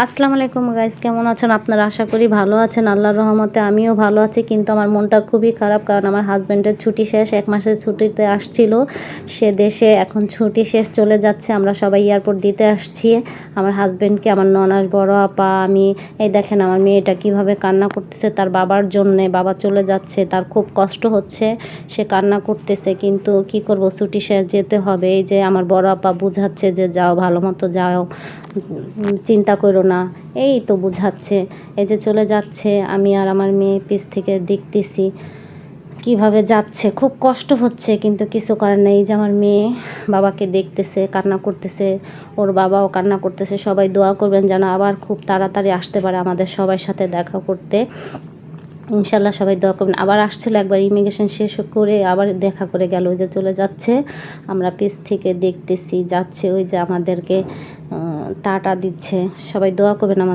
আসসালামু আলাইকুম গাইস, কেমন আছেন আপনারা? আশা করি ভালো আছেন। আল্লাহর রহমতে আমিও ভালো আছি, কিন্তু আমার মনটা খুবই খারাপ, কারণ আমার হাজব্যান্ডের ছুটি শেষ। 1 মাসের ছুটিতে আসছিল সে দেশে, এখন ছুটি শেষ, চলে যাচ্ছে। আমরা সবাই এয়ারপোর্ট দিতে আসছি আমার হাজব্যান্ডকে, আমার ননাস, বড় আপা, আমি। এই দেখেন আমার মেয়েটা কিভাবে কান্না করতেছে তার বাবার জন্যে। বাবা চলে যাচ্ছে, তার খুব কষ্ট হচ্ছে, সে কান্না করতেছে, কিন্তু কি করব, ছুটি শেষ, যেতে হবে। এই যে আমার বড় আপা বুঝাচ্ছে যে যাও, ভালো মতো যাও, চিন্তা করো না, এই তো বুঝাচ্ছে। এই যে চলে যাচ্ছে, আমি আর আমার মেয়ে পিছ থেকে দেখতেছি কিভাবে যাচ্ছে। খুব কষ্ট হচ্ছে, কিন্তু কিছু করার নেই। এই যে আমার মেয়ে বাবাকে দেখতেছে, কান্না করতেছে, ওর বাবাও কান্না করতেছে। সবাই দোয়া করবেন যেন আবার খুব তাড়াতাড়ি আসতে পারে আমাদের সবার সাথে দেখা করতে। ইনশাল্লাহ সবাই দোয়া করবেন। আবার আসছিল একবার, ইমিগ্রেশন শেষ করে আবার দেখা করে গেল। ওই যে চলে যাচ্ছে, আমরা পিছ থেকে দেখতেছি যাচ্ছে, ওই যে আমাদেরকে টাটা দিচ্ছে। সবাই দোয়া করবেন আমাদের।